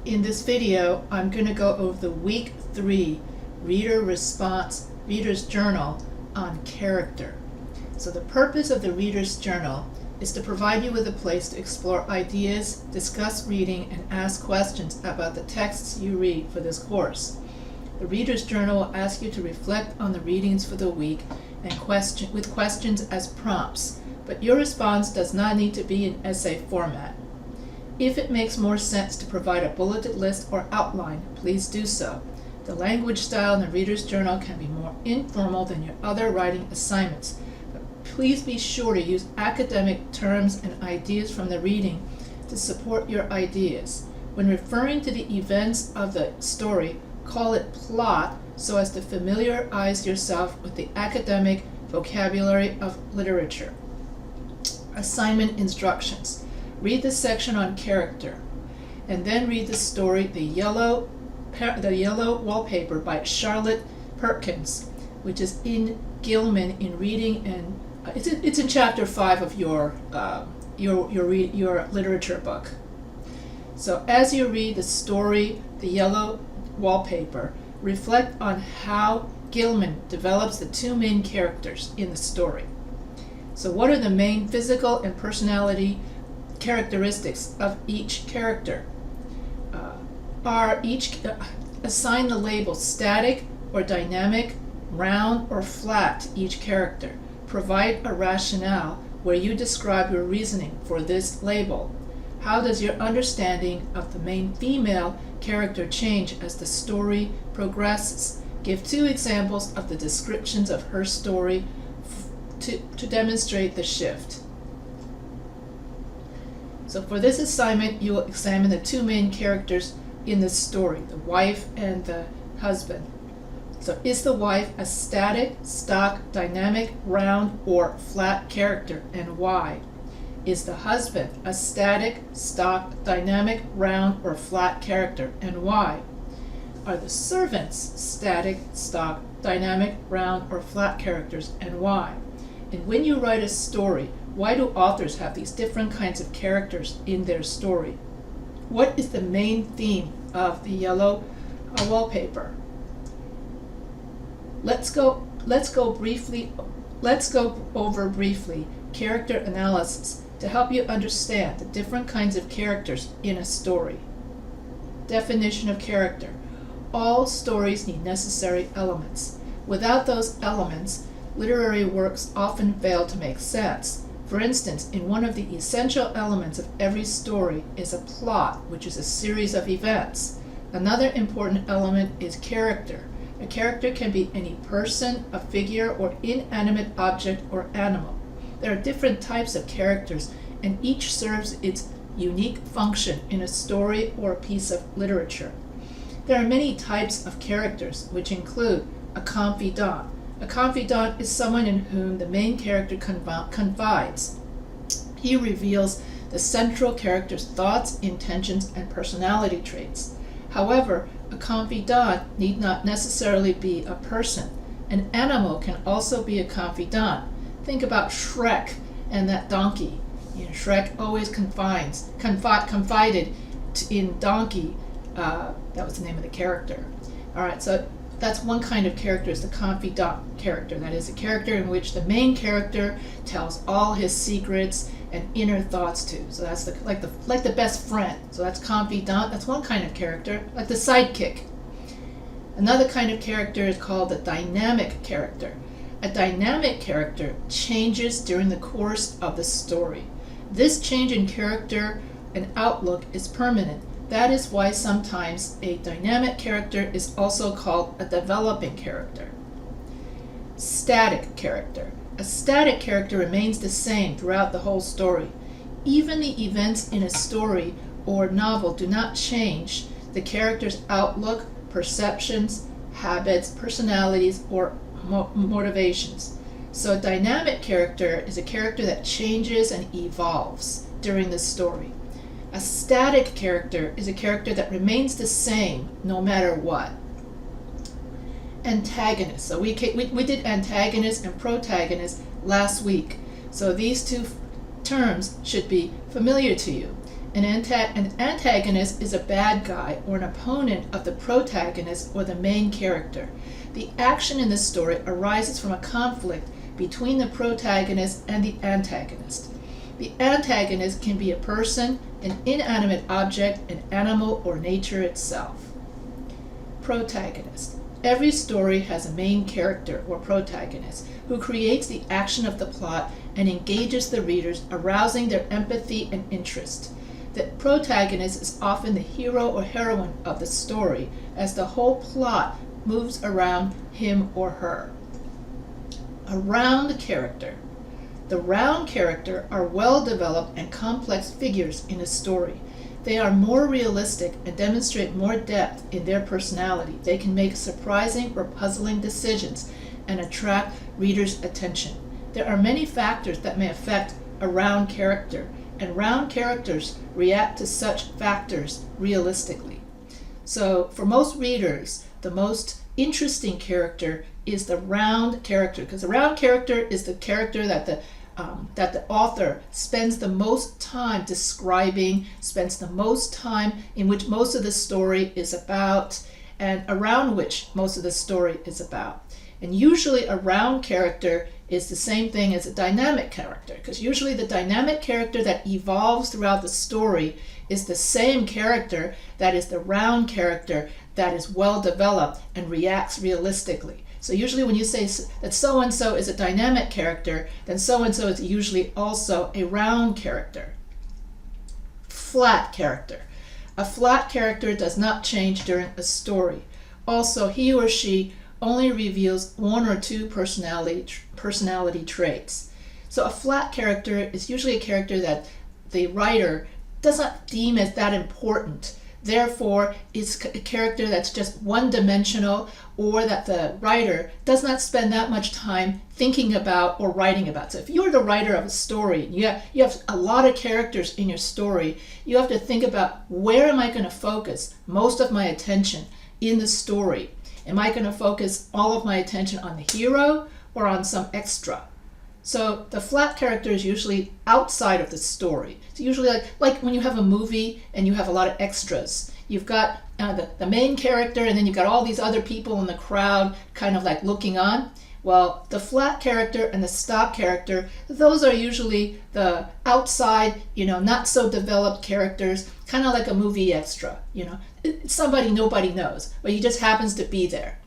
In this video, I'm going to go over the Week 3 Reader Response Reader's Journal on character. So the purpose of the Reader's Journal is to provide you with a place to explore ideas, discuss reading, and ask questions about the texts you read for this course. The Reader's Journal will ask you to reflect on the readings for the week and with questions as prompts, but your response does not need to be in essay format. If it makes more sense to provide a bulleted list or outline, please do so. The language style in the Reader's Journal can be more informal than your other writing assignments, but please be sure to use academic terms and ideas from the reading to support your ideas. When referring to the events of the story, call it plot so as to familiarize yourself with the academic vocabulary of literature. Assignment instructions. Read the section on character, and then read the story The Yellow Wallpaper by Charlotte Perkins, which is in Gilman in reading, and it's in chapter 5 of your literature book. So as you read the story The Yellow Wallpaper, reflect on how Gilman develops the two main characters in the story. So what are the main physical and personality characteristics of each character? Assign the labels static or dynamic, round or flat to each character. Provide a rationale where you describe your reasoning for this label. How does your understanding of the main female character change as the story progresses? Give 2 examples of the descriptions of her story to demonstrate the shift. So for this assignment, you will examine the 2 main characters in the story, the wife and the husband. So is the wife a static, stock, dynamic, round, or flat character, and why? Is the husband a static, stock, dynamic, round, or flat character, and why? Are the servants static, stock, dynamic, round, or flat characters, and why? And when you write a story, why do authors have these different kinds of characters in their story? What is the main theme of The Yellow Wallpaper? Let's go over briefly character analysis to help you understand the different kinds of characters in a story. Definition of character. All stories need necessary elements. Without those elements, literary works often fail to make sense. For instance, in one of the essential elements of every story is a plot, which is a series of events. Another important element is character. A character can be any person, a figure, or inanimate object or animal. There are different types of characters, and each serves its unique function in a story or a piece of literature. There are many types of characters, which include a confidant. A confidant is someone in whom the main character confides. He reveals the central character's thoughts, intentions, and personality traits. However, a confidant need not necessarily be a person. An animal can also be a confidant. Think about Shrek and that donkey. Shrek always confided in Donkey. That was the name of the character. All right, so that's one kind of character, is the confidant character. That is a character in which the main character tells all his secrets and inner thoughts to. So that's like the best friend. So that's confidant. That's one kind of character, like the sidekick. Another kind of character is called the dynamic character. A dynamic character changes during the course of the story. This change in character and outlook is permanent. That is why sometimes a dynamic character is also called a developing character. Static character. A static character remains the same throughout the whole story. Even the events in a story or novel do not change the character's outlook, perceptions, habits, personalities, or motivations. So a dynamic character is a character that changes and evolves during the story. A static character is a character that remains the same no matter what. Antagonists. So we did antagonists and protagonists last week. So these 2 terms should be familiar to you. An antagonist is a bad guy or an opponent of the protagonist or the main character. The action in the story arises from a conflict between the protagonist and the antagonist. The antagonist can be a person, an inanimate object, an animal, or nature itself. Protagonist. Every story has a main character or protagonist who creates the action of the plot and engages the readers, arousing their empathy and interest. The protagonist is often the hero or heroine of the story, as the whole plot moves around him or her. A round character. The round character are well-developed and complex figures in a story. They are more realistic and demonstrate more depth in their personality. They can make surprising or puzzling decisions and attract readers' attention. There are many factors that may affect a round character, and round characters react to such factors realistically. So for most readers, the most interesting character is the round character, because the round character is the character that the author spends the most time describing, spends the most time in which most of the story is about, and around which most of the story is about. And usually a round character is the same thing as a dynamic character, because usually the dynamic character that evolves throughout the story is the same character that is the round character that is well developed and reacts realistically. So usually when you say that so-and-so is a dynamic character, then so-and-so is usually also a round character. Flat character. A flat character does not change during a story. Also, he or she only reveals one or two personality traits. So a flat character is usually a character that the writer does not deem as that important. Therefore, it's a character that's just one-dimensional, or that the writer does not spend that much time thinking about or writing about. So if you're the writer of a story, you have a lot of characters in your story, you have to think about, where am I going to focus most of my attention in the story? Am I going to focus all of my attention on the hero or on some extra? So the flat character is usually outside of the story. It's usually like when you have a movie and you have a lot of extras. You've got the main character, and then you've got all these other people in the crowd kind of like looking on. Well, the flat character and the stock character, those are usually the outside, not so developed characters, kind of like a movie extra. It's somebody nobody knows, but he just happens to be there.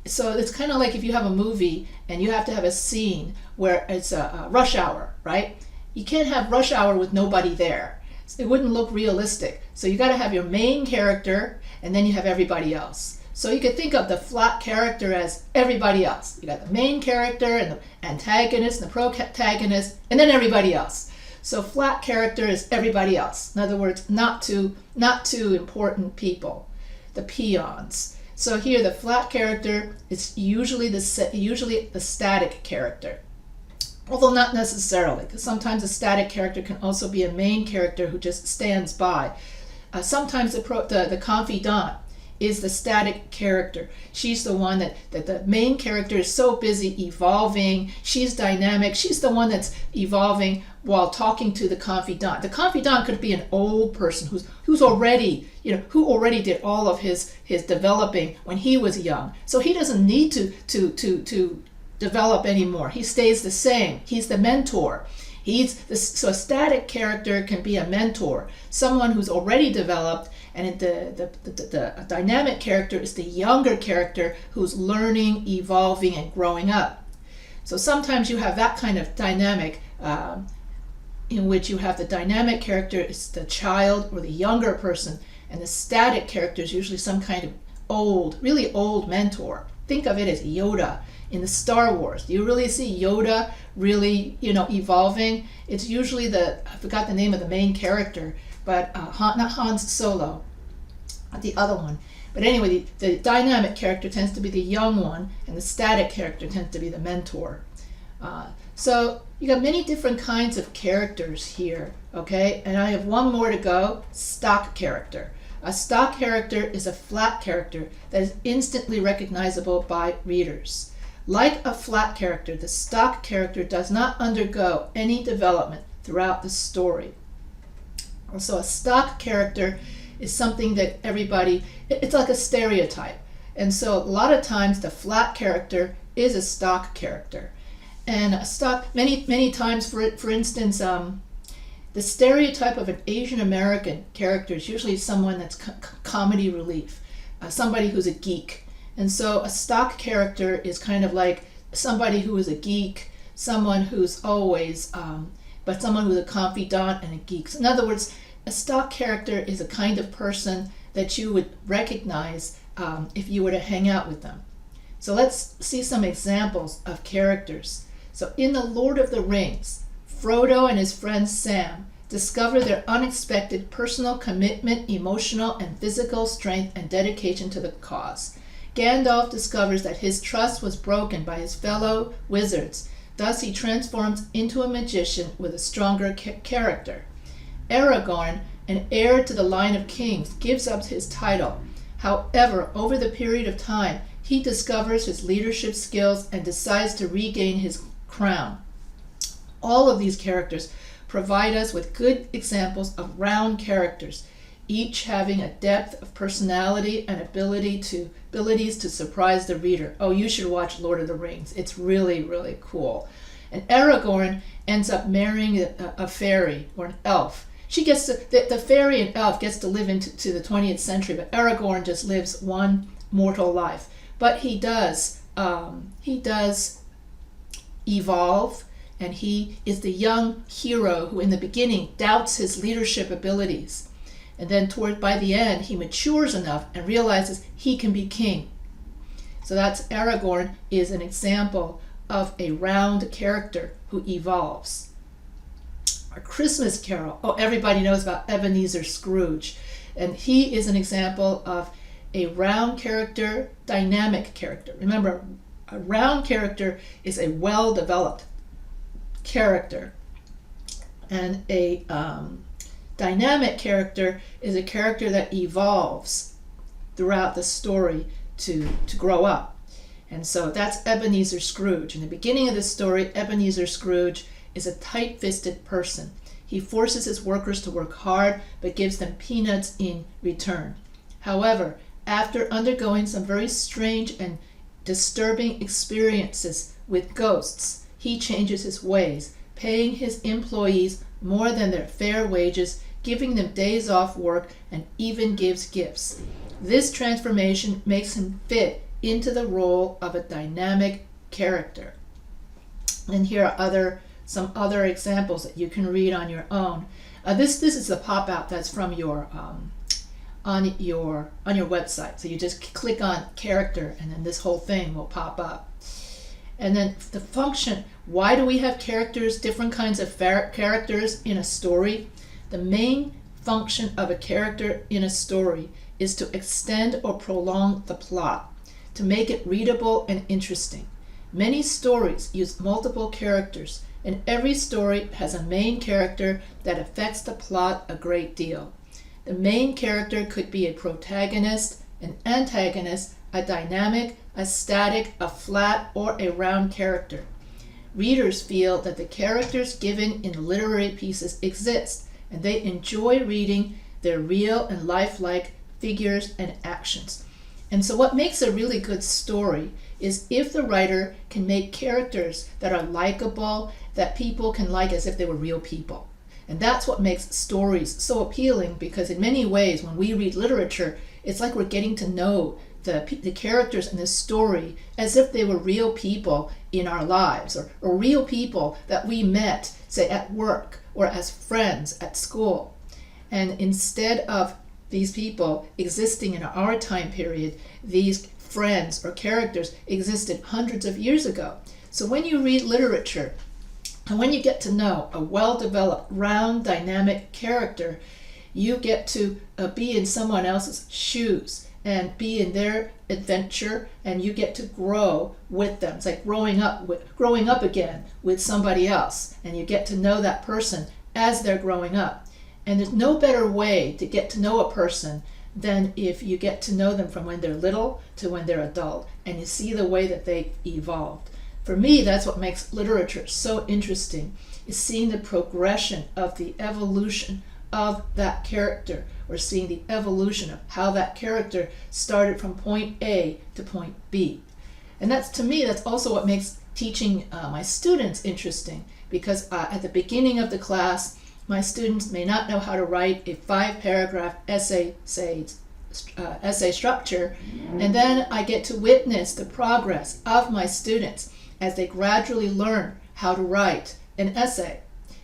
So it's kind of like if you have a movie and you have to have a scene where it's a rush hour, right? You can't have rush hour with nobody there. It wouldn't look realistic. So you got to have your main character, and then you have everybody else. So you could think of the flat character as everybody else. You got the main character and the antagonist and the protagonist, and then everybody else. So flat character is everybody else. In other words, not too important people, the peons. So here the flat character is usually the static character. Although not necessarily, because sometimes a static character can also be a main character who just stands by. Sometimes the confidant is the static character. She's the one that the main character is so busy evolving. She's dynamic. She's the one that's evolving while talking to the confidant. The confidant could be an old person who's already, who already did all of his developing when he was young. So he doesn't need to develop anymore. He stays the same. He's the mentor. So a static character can be a mentor, someone who's already developed, and the dynamic character is the younger character who's learning, evolving, and growing up. So sometimes you have that kind of dynamic in which you have the dynamic character is the child or the younger person, and the static character is usually some kind of really old mentor. Think of it as Yoda in the Star Wars. Do you really see Yoda really, evolving? It's usually I forgot the name of the main character, but not Han Solo, the other one. But anyway, the dynamic character tends to be the young one, and the static character tends to be the mentor. So you got many different kinds of characters here, okay? And I have one more to go, stock character. A stock character is a flat character that is instantly recognizable by readers. Like a flat character, the stock character does not undergo any development throughout the story. So a stock character is something that it's like a stereotype. And so a lot of times the flat character is a stock character. And a stock, many times, for instance, the stereotype of an Asian American character is usually someone that's comedy relief, somebody who's a geek. And so a stock character is kind of like somebody who is a geek, someone who's always, but someone who's a confidant and a geek. So in other words, a stock character is a kind of person that you would recognize if you were to hang out with them. So let's see some examples of characters. So in The Lord of the Rings, Frodo and his friend Sam discover their unexpected personal commitment, emotional and physical strength, and dedication to the cause. Gandalf discovers that his trust was broken by his fellow wizards. Thus he transforms into a magician with a stronger character. Aragorn, an heir to the line of kings, gives up his title. However, over the period of time, he discovers his leadership skills and decides to regain his crown. All of these characters provide us with good examples of round characters, each having a depth of personality and abilities to surprise the reader. Oh, you should watch Lord of the Rings. It's really, really cool. And Aragorn ends up marrying a fairy or an elf. She gets to, the fairy and elf gets to live into the 20th century, but Aragorn just lives one mortal life. But he does evolve, and he is the young hero who in the beginning doubts his leadership abilities. And then by the end, he matures enough and realizes he can be king. So that's Aragorn is an example of a round character who evolves. A Christmas Carol. Oh, everybody knows about Ebenezer Scrooge. And he is an example of a round character, dynamic character. Remember, a round character is a well-developed character. And a dynamic character is a character that evolves throughout the story to grow up. And so that's Ebenezer Scrooge. In the beginning of the story, Ebenezer Scrooge is a tight-fisted person. He forces his workers to work hard, but gives them peanuts in return. However, after undergoing some very strange and disturbing experiences with ghosts, he changes his ways, paying his employees more than their fair wages, giving them days off work, and even gives gifts. This transformation makes him fit into the role of a dynamic character. And here are some other examples that you can read on your own. This is the pop-out that's from your on your website. So you just click on character, and then this whole thing will pop up. And then the function. Why do we have characters, different kinds of characters in a story? The main function of a character in a story is to extend or prolong the plot, to make it readable and interesting. Many stories use multiple characters, and every story has a main character that affects the plot a great deal. The main character could be a protagonist, an antagonist, a dynamic, a static, a flat, or a round character. Readers feel that the characters given in literary pieces exist, and they enjoy reading their real and lifelike figures and actions. And so what makes a really good story is if the writer can make characters that are likable, that people can like as if they were real people. And that's what makes stories so appealing, because in many ways when we read literature, it's like we're getting to know the characters in this story as if they were real people in our lives, or real people that we met, say, at work or as friends at school. And instead of these people existing in our time period, these friends or characters existed hundreds of years ago. So when you read literature, and when you get to know a well-developed, round, dynamic character, you get to be in someone else's shoes and be in their adventure, and you get to grow with them. It's like growing up again with somebody else, and you get to know that person as they're growing up. And there's no better way to get to know a person than if you get to know them from when they're little to when they're adult, and you see the way that they evolved. For me, that's what makes literature so interesting, is seeing the progression of the evolution of that character. We're seeing the evolution of how that character started from point A to point B. And that's, to me, that's also what makes teaching my students interesting, because at the beginning of the class, my students may not know how to write a 5-paragraph essay, say, essay structure, and then I get to witness the progress of my students as they gradually learn how to write an essay.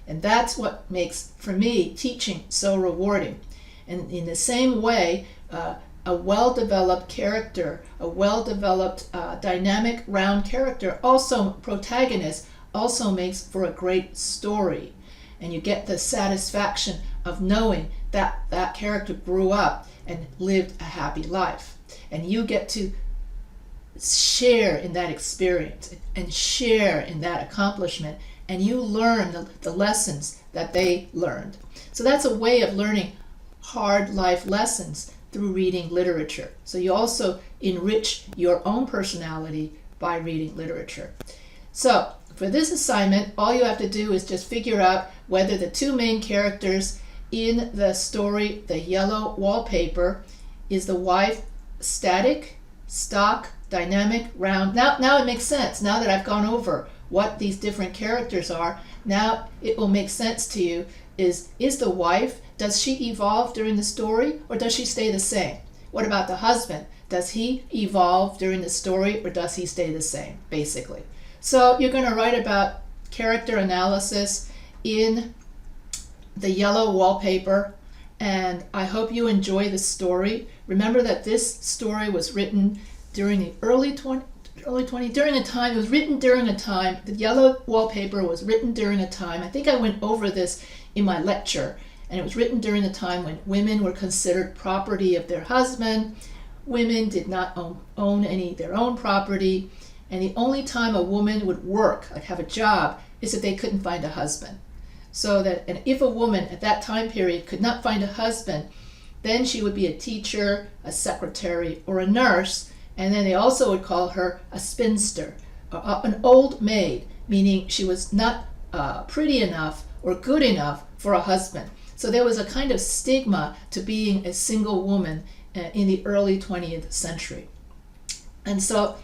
And that's what makes, for me, teaching so rewarding. And in the same way, a well-developed character, a well-developed dynamic round character, also protagonist, also makes for a great story. And you get the satisfaction of knowing that that character grew up and lived a happy life. And you get to share in that experience and share in that accomplishment, and you learn the lessons that they learned. So that's a way of learning hard life lessons through reading literature. So you also enrich your own personality by reading literature. So for this assignment, all you have to do is just figure out whether the two main characters in the story, The Yellow Wallpaper, is the wife static, stock, dynamic, round. Now it makes sense. Now that I've gone over what these different characters are, now it will make sense to you. Is the wife, does she evolve during the story, or does she stay the same? What about the husband? Does he evolve during the story, or does he stay the same, basically? So you're going to write about character analysis in The Yellow Wallpaper, and I hope you enjoy the story. Remember that this story was written during the during a time, it was written during a time, The Yellow Wallpaper was written during a time, I think I went over this in my lecture, and it was written during the time when women were considered property of their husband. Women did not own any of their own property, and the only time a woman would work, like have a job, is if they couldn't find a husband. So that, and if a woman at that time period could not find a husband, then she would be a teacher, a secretary, or a nurse, and then they also would call her a spinster, an old maid, meaning she was not pretty enough or good enough for a husband. So there was a kind of stigma to being a single woman in the early 20th century. And so,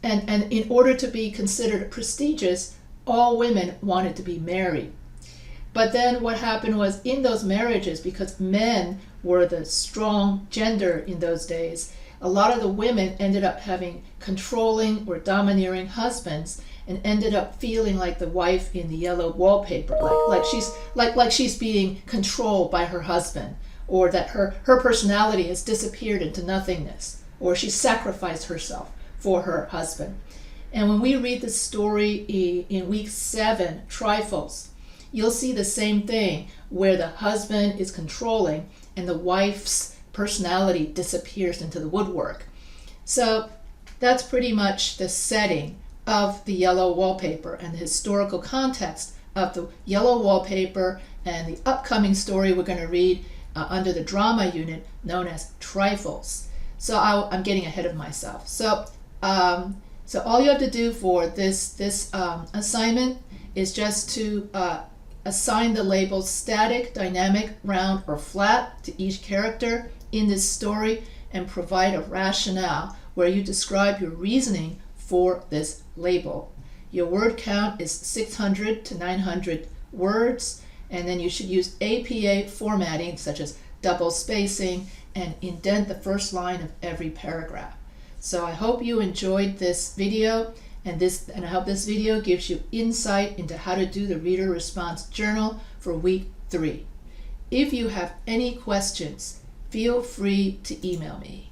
and in order to be considered prestigious, all women wanted to be married. But then what happened was, in those marriages, because men were the strong gender in those days, a lot of the women ended up having controlling or domineering husbands, and ended up feeling like the wife in The Yellow Wallpaper, like she's being controlled by her husband, or that her personality has disappeared into nothingness, or she sacrificed herself for her husband. And when we read the story in week 7, Trifles, you'll see the same thing, where the husband is controlling and the wife's personality disappears into the woodwork. So that's pretty much the setting of The Yellow Wallpaper and the historical context of The Yellow Wallpaper and the upcoming story we're going to read under the drama unit known as Trifles. So I'm getting ahead of myself. So all you have to do for this assignment is just to assign the labels static, dynamic, round, or flat to each character in this story, and provide a rationale where you describe your reasoning for this label. Your word count is 600 to 900 words, and then you should use APA formatting such as double spacing and indent the first line of every paragraph. So I hope you enjoyed this video, and I hope this video gives you insight into how to do the reader response journal for week 3. If you have any questions, feel free to email me.